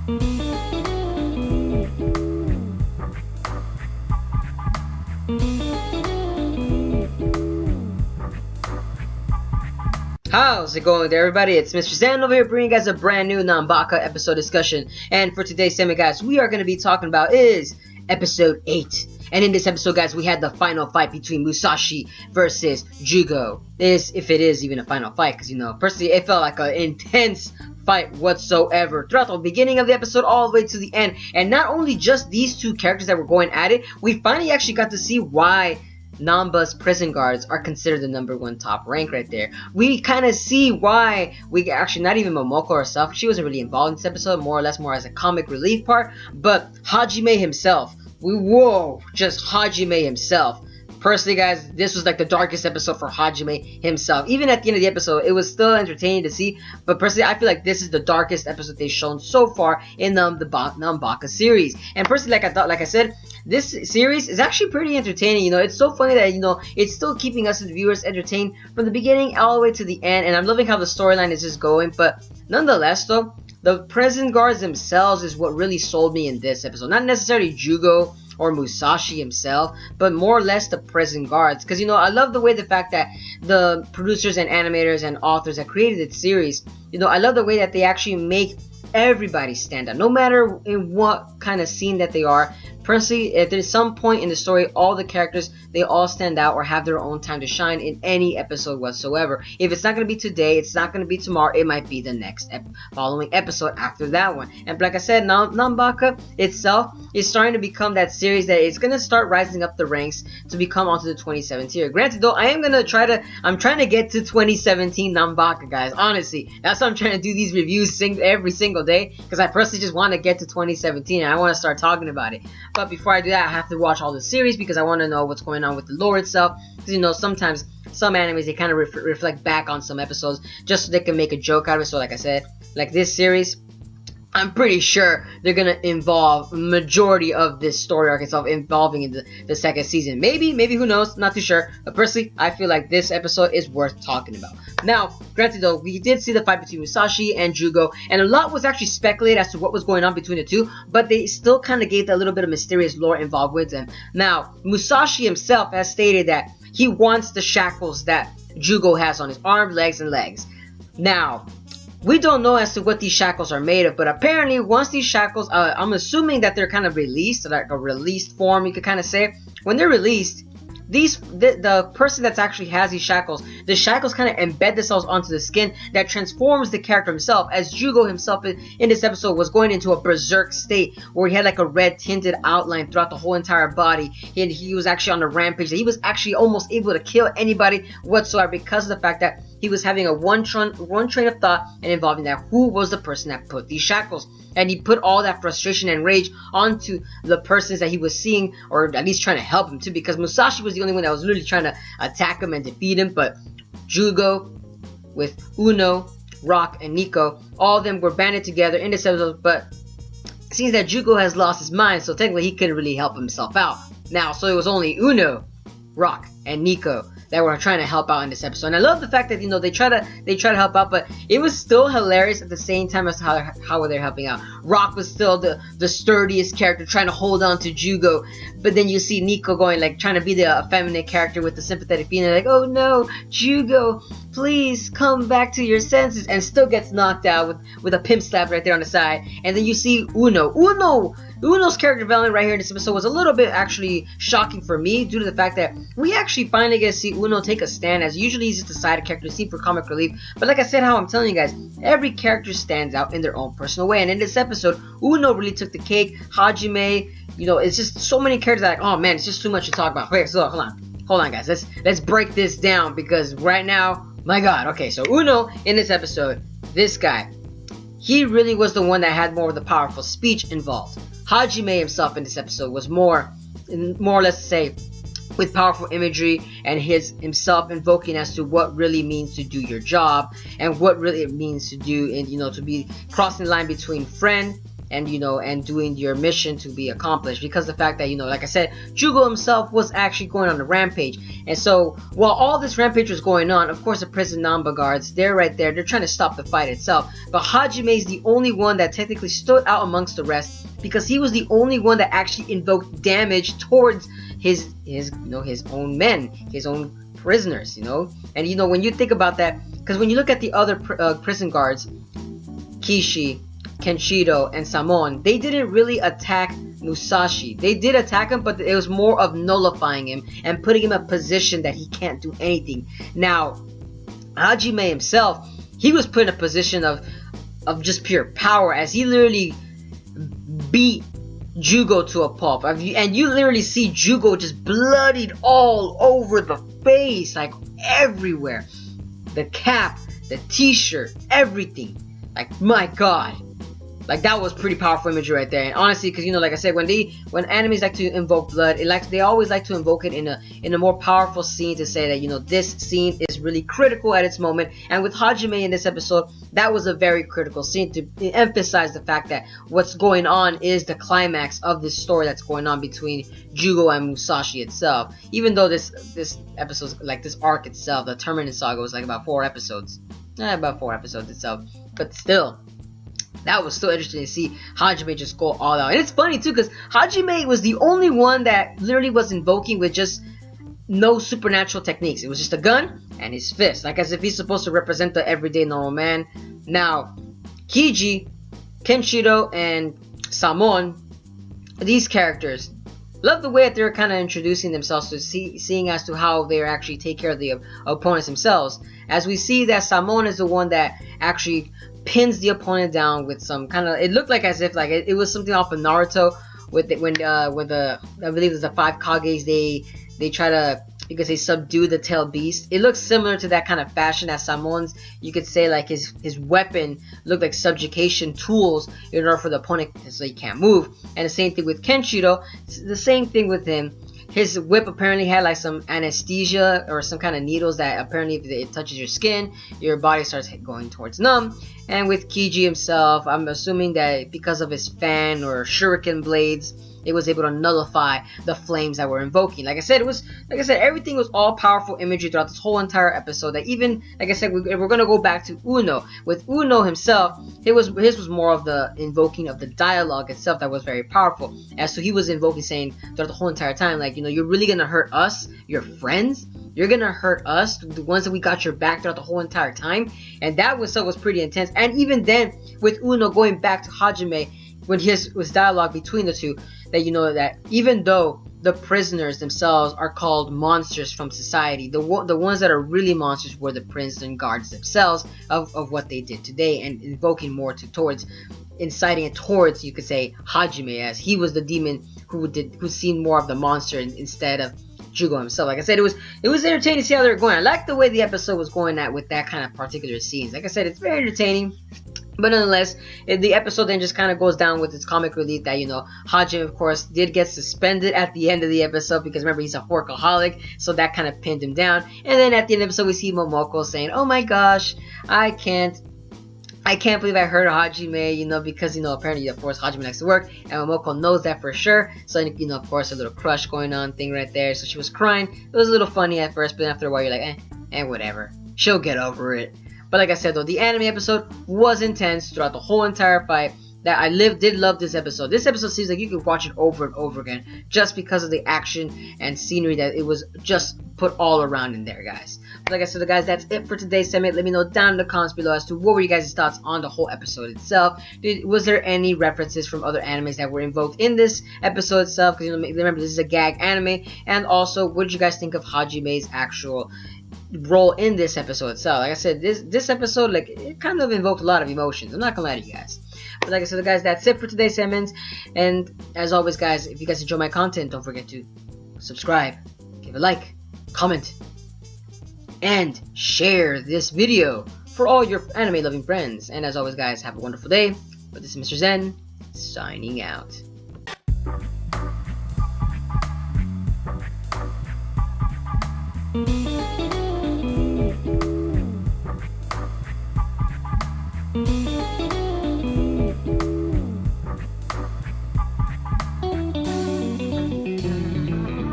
How's it going there, everybody? It's Mr. Zan over here bringing you guys a brand new Nanbaka episode discussion. And for today's segment, guys, we are going to be talking about is episode 8. And in this episode, guys, we had the final fight between Musashi versus Jugo. If it is even a final fight, because, personally, it felt like an intense fight whatsoever throughout the beginning of the episode all the way to the end. And not only just these two characters that were going at it, we finally actually got to see why Nanba's prison guards are considered the #1 top rank right there. We kind of see why we actually, not even Momoko herself, she wasn't really involved in this episode, more as a comic relief part, but Hajime himself, just Hajime himself. Personally, guys, this was like the darkest episode for Hajime himself. Even at the end of the episode, it was still entertaining to see. But personally, I feel like this is the darkest episode they've shown so far in the Nanbaka series. And personally, like I said, this series is actually pretty entertaining. It's so funny that it's still keeping us as viewers entertained from the beginning all the way to the end. And I'm loving how the storyline is just going. But nonetheless, though, the prison guards themselves is what really sold me in this episode. Not necessarily Jugo or Musashi himself, but more or less the prison guards. Because, I love the fact that the producers and animators and authors that created this series, I love the way that they actually make everybody stand out, no matter in what kind of scene that they are. Personally, if there's some point in the story, all the characters, they all stand out or have their own time to shine in any episode whatsoever. If it's not going to be today, it's not going to be tomorrow, it might be the next following episode after that one. And like I said, Nanbaka itself is starting to become that series that it's going to start rising up the ranks to become onto the 27th tier. Granted though, I'm trying to get to 2017 Nanbaka, guys. Honestly, that's why I'm trying to do these reviews every single day, because I personally just want to get to 2017 and I want to start talking about it. But before I do that, I have to watch all the series because I want to know what's going on with the lore itself. Because, sometimes some animes, they kind of reflect back on some episodes just so they can make a joke out of it. So like I said, like this series, I'm pretty sure they're going to involve majority of this story arc itself involving in the second season. Maybe, who knows? Not too sure. But personally, I feel like this episode is worth talking about. Now, granted though, we did see the fight between Musashi and Jugo, and a lot was actually speculated as to what was going on between the two, but they still kind of gave that little bit of mysterious lore involved with them. Now, Musashi himself has stated that he wants the shackles that Jugo has on his arms, legs, and legs. Now, we don't know as to what these shackles are made of, but apparently once these shackles, I'm assuming that they're kind of released, like a released form, you could kind of say. When they're released, the person that actually has these shackles, the shackles kind of embed themselves onto the skin that transforms the character himself, as Jugo himself in this episode was going into a berserk state where he had like a red tinted outline throughout the whole entire body, and he was actually on a rampage. He was actually almost able to kill anybody whatsoever because of the fact that he was having a one train of thought and involving that who was the person that put these shackles. And he put all that frustration and rage onto the persons that he was seeing, or at least trying to help him too, because Musashi was the only one that was literally trying to attack him and defeat him. But Jugo with Uno, Rock, and Nico, all of them were banded together in this episode, but it seems that Jugo has lost his mind, so technically he couldn't really help himself out. Now, so it was only Uno, Rock, and Nico that were trying to help out in this episode. And I love the fact that they try to help out, but it was still hilarious at the same time as how they're helping out. Rock was still the sturdiest character trying to hold on to Jugo, but then you see Nico going like trying to be the effeminate character with the sympathetic feeling, like, oh no, Jugo, please come back to your senses, and still gets knocked out with a pimp slap right there on the side. And then you see Uno's character development right here in this episode was a little bit actually shocking for me, due to the fact that we actually finally get to see Uno take a stand, as usually he's just a side character seen for comic relief. But like I said, how I'm telling you guys, every character stands out in their own personal way, and in this episode, Uno really took the cake. Hajime, it's just so many characters that, oh man, it's just too much to talk about. Okay, so hold on guys, let's break this down, because right now, my god. Okay, so Uno in this episode, this guy, he really was the one that had more of the powerful speech involved. Hajime himself in this episode was more or less to say, with powerful imagery and himself invoking as to what really means to do your job, and what really it means to do, and to be crossing the line between friend and and doing your mission to be accomplished, because the fact that like I said, Jugo himself was actually going on a rampage. And so while all this rampage was going on, of course the prison Namba guards, they're right there, they're trying to stop the fight itself, but Hajime is the only one that technically stood out amongst the rest, because he was the only one that actually invoked damage towards his own men, his own prisoners, and when you think about that, because when you look at the other prison guards, Kishi, Kenshiro, and Samon, they didn't really attack Musashi. They did attack him, but it was more of nullifying him and putting him in a position that he can't do anything. Now, Hajime himself, he was put in a position of just pure power, as he literally beat Jugo to a pulp. And you literally see Jugo just bloodied all over the face, like everywhere. The cap, the t-shirt, everything. Like, my god. Like, that was pretty powerful imagery right there. And honestly, because like I said, when enemies like to invoke blood, they always like to invoke it in a more powerful scene, to say that this scene is really critical at its moment. And with Hajime in this episode, that was a very critical scene to emphasize the fact that what's going on is the climax of this story that's going on between Jugo and Musashi itself. Even though this episode, like this arc itself, the Terminus Saga, was like about 4 episodes. About 4 episodes itself, but still. That was so interesting to see Hajime just go all out. And it's funny too, because Hajime was the only one that literally was invoking with just no supernatural techniques. It was just a gun and his fist, like as if he's supposed to represent the everyday normal man. Now, Kiji, Kenshiro, and Samon, these characters, love the way that they're kind of introducing themselves to seeing as to how they actually take care of the opponents themselves. As we see that Samon is the one that actually pins the opponent down with some kind of, it looked like as if like it was something off of Naruto with when I believe it was the 5 Kages, they try to, you could say, subdue the tail beast. It looks similar to that kind of fashion as Samon's. You could say like his weapon looked like subjugation tools in order for the opponent so he can't move. And the same thing with Kenshiro, the same thing with him. His whip apparently had like some anesthesia or some kind of needles that apparently if it touches your skin, your body starts going towards numb. And with Kiji himself, I'm assuming that because of his fan or shuriken blades, it was able to nullify the flames that were invoking. Like I said, everything was all powerful imagery throughout this whole entire episode. That even, like I said, we're gonna go back to Uno. With Uno himself, his was more of the invoking of the dialogue itself that was very powerful. And so he was invoking, saying throughout the whole entire time, like, you're really gonna hurt us, your friends. You're gonna hurt us, the ones that we got your back throughout the whole entire time. And that was pretty intense. And even then, with Uno going back to Hajime, when his was dialogue between the two, that that even though the prisoners themselves are called monsters from society, the ones that are really monsters were the prison guards themselves of what they did today, and invoking more towards inciting it towards, you could say, Hajime, as he was the demon who seemed more of the monster instead of Jugo himself. Like I said, it was entertaining to see how they were going. I liked the way the episode was going at with that kind of particular scenes. Like I said, it's very entertaining. But nonetheless, the episode then just kind of goes down with its comic relief that, Hajime, of course, did get suspended at the end of the episode because, remember, he's a workaholic, so that kind of pinned him down. And then at the end of the episode, we see Momoko saying, "Oh my gosh, I can't believe I hurt Hajime, because, apparently, of course, Hajime likes to work, and Momoko knows that for sure." So, of course, a little crush going on thing right there. So she was crying. It was a little funny at first, but after a while, you're like, whatever. She'll get over it. But like I said, though, the anime episode was intense throughout the whole entire fight. That I did love this episode. This episode seems like you could watch it over and over again just because of the action and scenery that it was just put all around in there, guys. But like I said, guys, that's it for today's segment. Let me know down in the comments below as to what were you guys' thoughts on the whole episode itself. Was there any references from other animes that were invoked in this episode itself? Because, remember, this is a gag anime. And also, what did you guys think of Hajime's actual role in this episode itself? Like I said, this episode, like, it kind of invoked a lot of emotions. I'm not gonna lie to you guys. But like I said, guys, that's it for today's segments. And as always, guys, if you guys enjoy my content, don't forget to subscribe, give a like, comment, and share this video for all your anime loving friends. And as always, guys, have a wonderful day. But this is Mr. Zen, signing out.